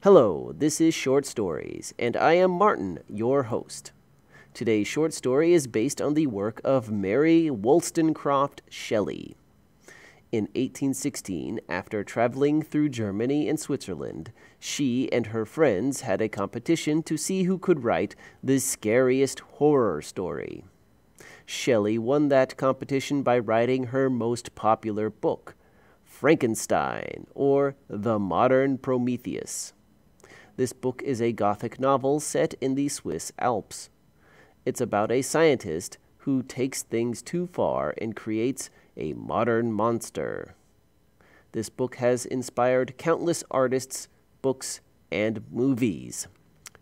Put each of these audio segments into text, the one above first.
Hello, this is Short Stories, and I am Martin, your host. Today's short story is based on the work of Mary Wollstonecraft Shelley. In 1816, after traveling through Germany and Switzerland, she and her friends had a competition to see who could write the scariest horror story. Shelley won that competition by writing her most popular book, Frankenstein, or The Modern Prometheus. This book is a Gothic novel set in the Swiss Alps. It's about a scientist who takes things too far and creates a modern monster. This book has inspired countless artists, books, and movies.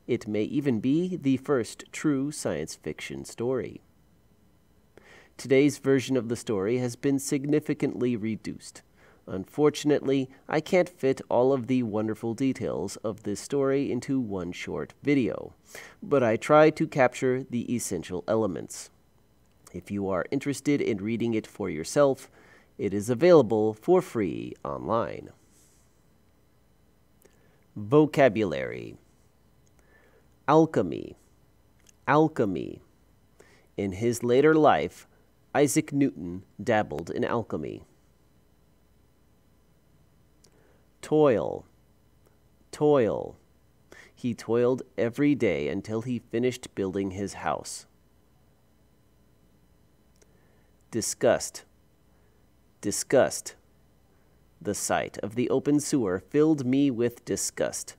It may even be the first true science fiction story. Today's version of the story has been significantly reduced. Unfortunately, I can't fit all of the wonderful details of this story into one short video, but I try to capture the essential elements. If you are interested in reading it for yourself, it is available for free online. Vocabulary: alchemy, alchemy. In his later life, Isaac Newton dabbled in alchemy. Toil, toil. He toiled every day until he finished building his house. Disgust, disgust. The sight of the open sewer filled me with disgust.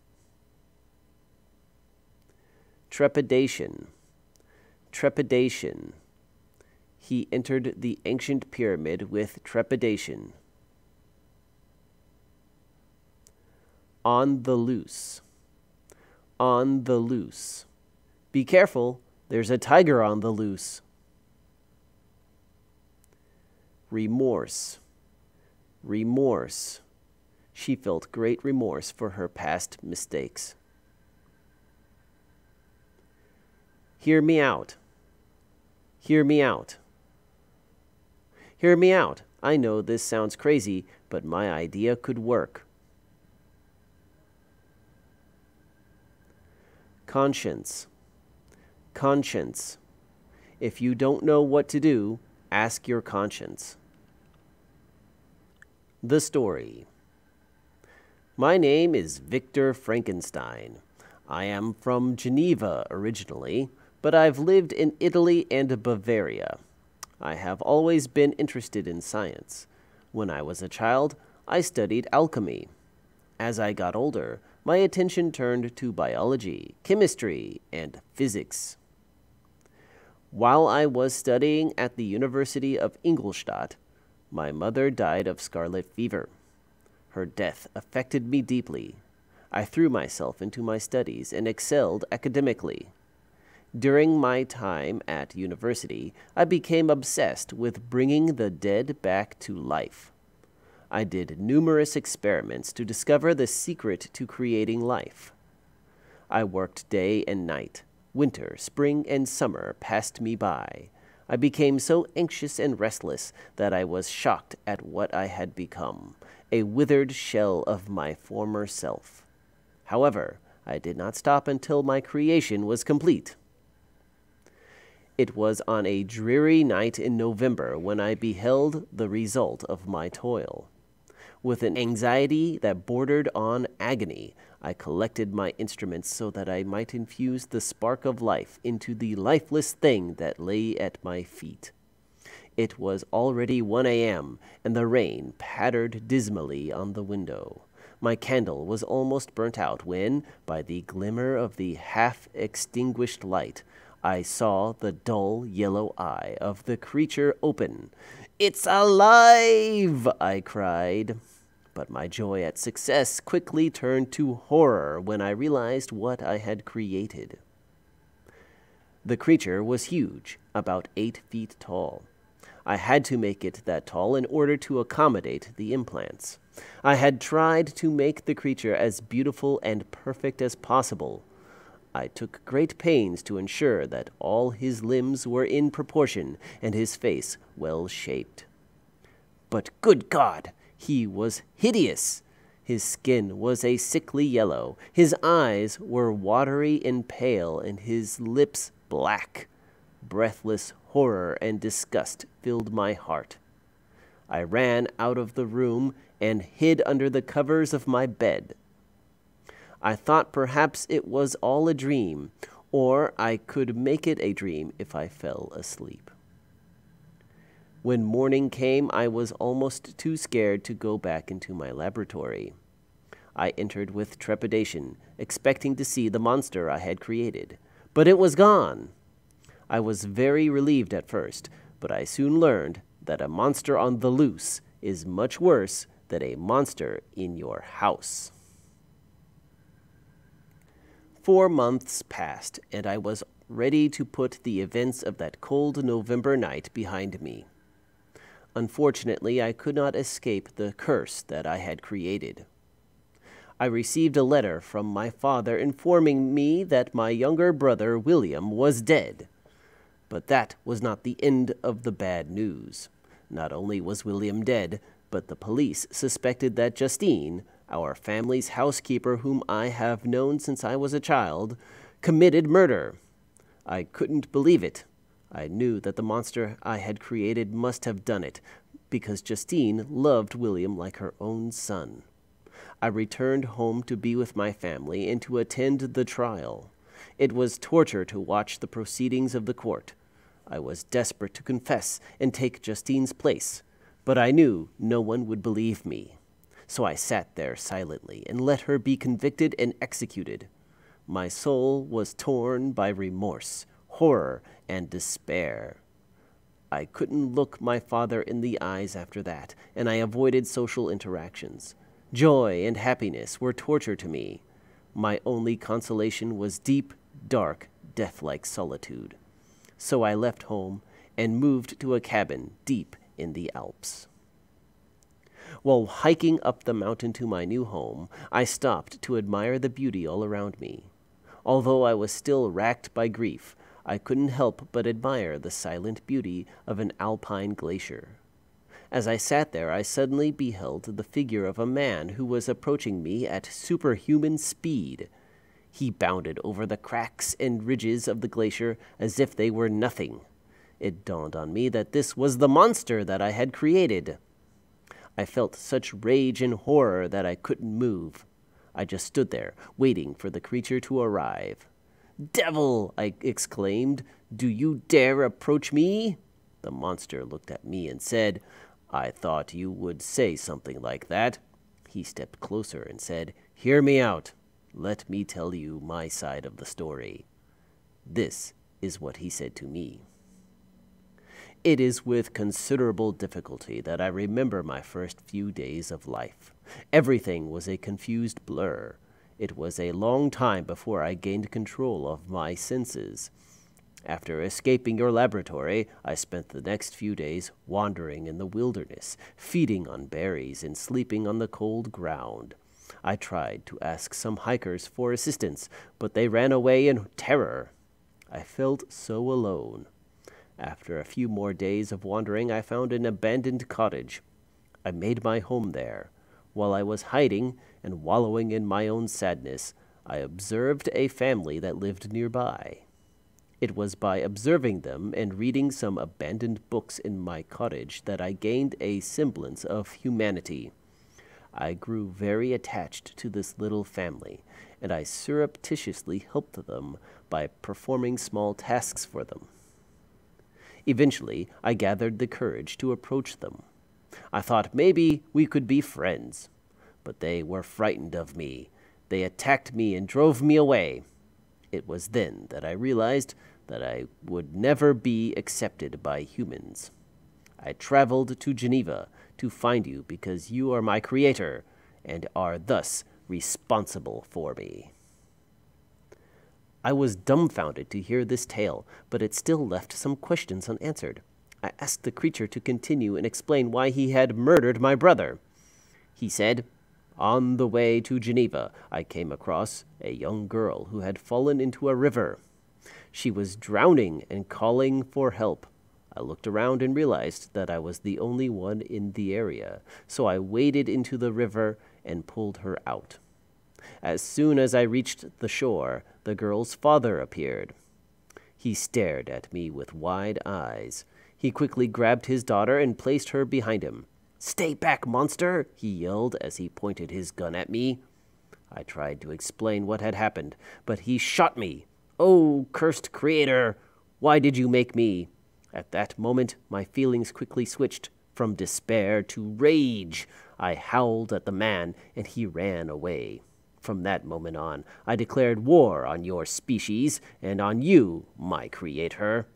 Trepidation, trepidation. He entered the ancient pyramid with trepidation. On the loose, on the loose. Be careful, there's a tiger on the loose. Remorse, remorse. She felt great remorse for her past mistakes. Hear me out, hear me out. Hear me out. I know this sounds crazy, but my idea could work. Conscience, conscience. If you don't know what to do, ask your conscience. The story. My name is Victor Frankenstein. I am from Geneva originally, but I've lived in Italy and Bavaria. I have always been interested in science. When I was a child, I studied alchemy. As I got older, my attention turned to biology, chemistry, and physics. While I was studying at the University of Ingolstadt, my mother died of scarlet fever. Her death affected me deeply. I threw myself into my studies and excelled academically. During my time at university, I became obsessed with bringing the dead back to life. I did numerous experiments to discover the secret to creating life. I worked day and night. Winter, spring, and summer passed me by. I became so anxious and restless that I was shocked at what I had become, a withered shell of my former self. However, I did not stop until my creation was complete. It was on a dreary night in November when I beheld the result of my toil. With an anxiety that bordered on agony, I collected my instruments so that I might infuse the spark of life into the lifeless thing that lay at my feet. It was already 1 a.m., and the rain pattered dismally on the window. My candle was almost burnt out when, by the glimmer of the half-extinguished light, I saw the dull yellow eye of the creature open. "It's alive!" I cried. But my joy at success quickly turned to horror when I realized what I had created. The creature was huge, about 8 feet tall. I had to make it that tall in order to accommodate the implants. I had tried to make the creature as beautiful and perfect as possible. I took great pains to ensure that all his limbs were in proportion and his face well shaped. But good God! He was hideous. His skin was a sickly yellow, his eyes were watery and pale, and his lips black. Breathless horror and disgust filled my heart. I ran out of the room and hid under the covers of my bed. I thought perhaps it was all a dream, or I could make it a dream if I fell asleep. When morning came, I was almost too scared to go back into my laboratory. I entered with trepidation, expecting to see the monster I had created, but it was gone. I was very relieved at first, but I soon learned that a monster on the loose is much worse than a monster in your house. 4 months passed, and I was ready to put the events of that cold November night behind me. Unfortunately, I could not escape the curse that I had created. I received a letter from my father informing me that my younger brother William was dead. But that was not the end of the bad news. Not only was William dead, but the police suspected that Justine, our family's housekeeper whom I have known since I was a child, committed murder. I couldn't believe it. I knew that the monster I had created must have done it, because Justine loved William like her own son. I returned home to be with my family and to attend the trial. It was torture to watch the proceedings of the court. I was desperate to confess and take Justine's place, but I knew no one would believe me. So I sat there silently and let her be convicted and executed. My soul was torn by remorse, horror, and despair. I couldn't look my father in the eyes after that, and I avoided social interactions. Joy and happiness were torture to me. My only consolation was deep, dark, death-like solitude. So I left home and moved to a cabin deep in the Alps. While hiking up the mountain to my new home, I stopped to admire the beauty all around me. Although I was still racked by grief, I couldn't help but admire the silent beauty of an alpine glacier. As I sat there, I suddenly beheld the figure of a man who was approaching me at superhuman speed. He bounded over the cracks and ridges of the glacier as if they were nothing. It dawned on me that this was the monster that I had created. I felt such rage and horror that I couldn't move. I just stood there, waiting for the creature to arrive. "Devil!" I exclaimed. "Do you dare approach me?" The monster looked at me and said, "I thought you would say something like that." He stepped closer and said, "Hear me out. Let me tell you my side of the story." This is what he said to me. It is with considerable difficulty that I remember my first few days of life. Everything was a confused blur. It was a long time before I gained control of my senses. After escaping your laboratory, I spent the next few days wandering in the wilderness, feeding on berries and sleeping on the cold ground. I tried to ask some hikers for assistance, but they ran away in terror. I felt so alone. After a few more days of wandering, I found an abandoned cottage. I made my home there. While I was hiding and wallowing in my own sadness, I observed a family that lived nearby. It was by observing them and reading some abandoned books in my cottage that I gained a semblance of humanity. I grew very attached to this little family, and I surreptitiously helped them by performing small tasks for them. Eventually, I gathered the courage to approach them. I thought maybe we could be friends, but they were frightened of me. They attacked me and drove me away. It was then that I realized that I would never be accepted by humans. I traveled to Geneva to find you because you are my creator and are thus responsible for me. I was dumbfounded to hear this tale, but it still left some questions unanswered. I asked the creature to continue and explain why he had murdered my brother. He said, "On the way to Geneva, I came across a young girl who had fallen into a river. She was drowning and calling for help. I looked around and realized that I was the only one in the area, so I waded into the river and pulled her out. As soon as I reached the shore, the girl's father appeared. He stared at me with wide eyes. He quickly grabbed his daughter and placed her behind him. "Stay back, monster!" he yelled as he pointed his gun at me. I tried to explain what had happened, but he shot me. "Oh, cursed creator! Why did you make me?" At that moment, my feelings quickly switched from despair to rage. I howled at the man, and he ran away. From that moment on, I declared war on your species and on you, my creator.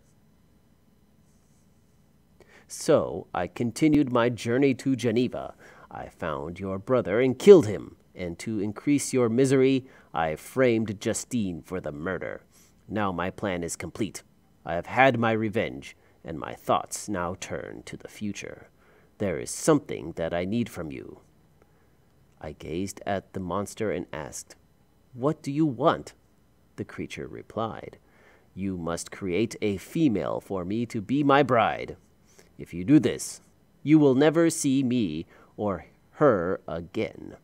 So I continued my journey to Geneva. I found your brother and killed him, and to increase your misery, I framed Justine for the murder. Now my plan is complete. I have had my revenge, and my thoughts now turn to the future. There is something that I need from you. I gazed at the monster and asked, "What do you want?" The creature replied, "You must create a female for me to be my bride. If you do this, you will never see me or her again.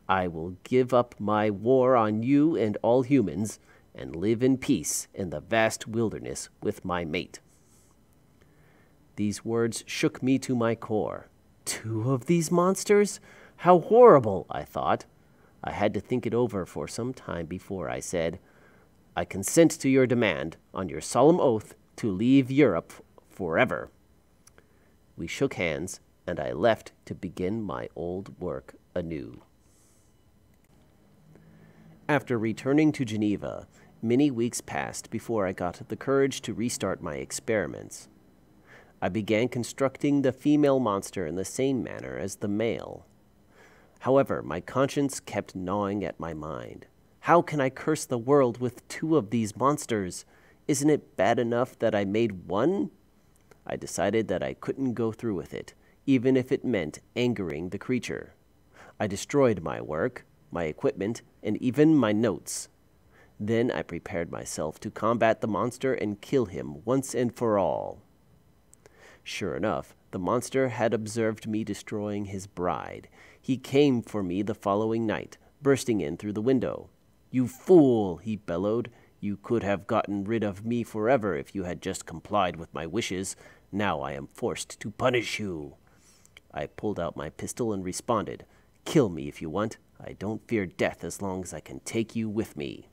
I will give up my war on you and all humans and live in peace in the vast wilderness with my mate." These words shook me to my core. 2 of these monsters? How horrible, I thought. I had to think it over for some time before I said, "I consent to your demand, on your solemn oath, to leave Europe forever." We shook hands, and I left to begin my old work anew. After returning to Geneva, many weeks passed before I got the courage to restart my experiments. I began constructing the female monster in the same manner as the male. However, my conscience kept gnawing at my mind. How can I curse the world with 2 of these monsters? Isn't it bad enough that I made 1? I decided that I couldn't go through with it, even if it meant angering the creature. I destroyed my work, my equipment, and even my notes. Then I prepared myself to combat the monster and kill him once and for all. Sure enough, the monster had observed me destroying his bride. He came for me the following night, bursting in through the window. "You fool," he bellowed. "You could have gotten rid of me forever if you had just complied with my wishes. Now I am forced to punish you." I pulled out my pistol and responded, "Kill me if you want. I don't fear death as long as I can take you with me."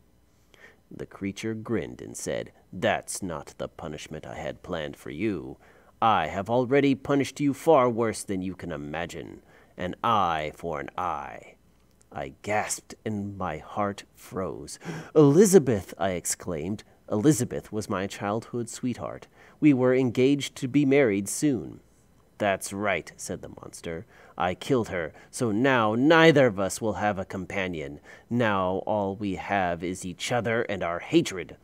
The creature grinned and said, "That's not the punishment I had planned for you. I have already punished you far worse than you can imagine. An eye for an eye." I gasped and my heart froze. "Elizabeth!" I exclaimed. Elizabeth was my childhood sweetheart. We were engaged to be married soon. "That's right," said the monster. "I killed her, so now neither of us will have a companion. Now all we have is each other and our hatred."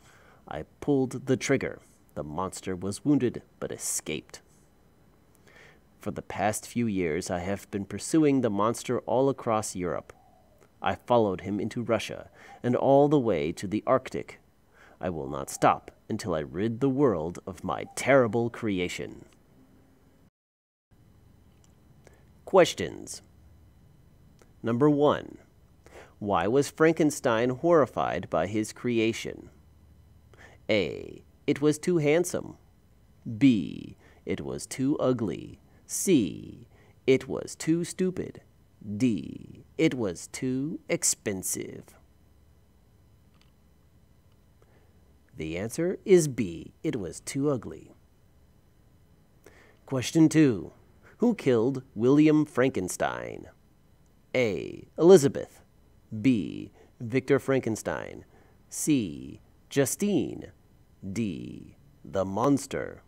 I pulled the trigger. The monster was wounded, but escaped. For the past few years, I have been pursuing the monster all across Europe. I followed him into Russia and all the way to the Arctic. I will not stop until I rid the world of my terrible creation. Questions. Number 1. Why was Frankenstein horrified by his creation? A. It was too handsome. B. It was too ugly. C. It was too stupid. D. It was too expensive. The answer is B. It was too ugly. Question 2. Who killed William Frankenstein? A. Elizabeth. B. Victor Frankenstein. C. Justine. D. The monster.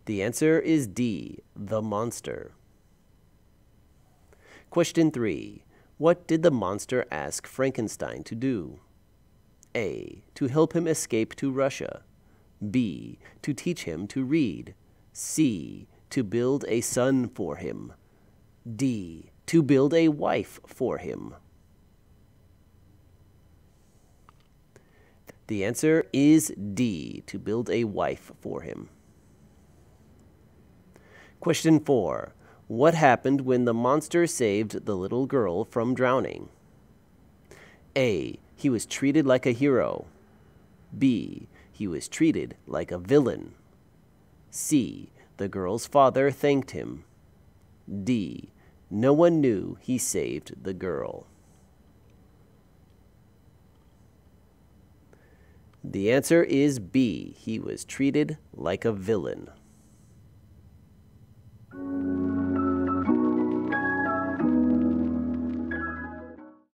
The answer is D. The monster. Question 3. What did the monster ask Frankenstein to do? A. To help him escape to Russia. B. To teach him to read. C. To build a son for him. D. To build a wife for him. The answer is D, to build a wife for him. Question 4. What happened when the monster saved the little girl from drowning? A. He was treated like a hero. B. He was treated like a villain. C. The girl's father thanked him. D. No one knew he saved the girl. The answer is B. He was treated like a villain.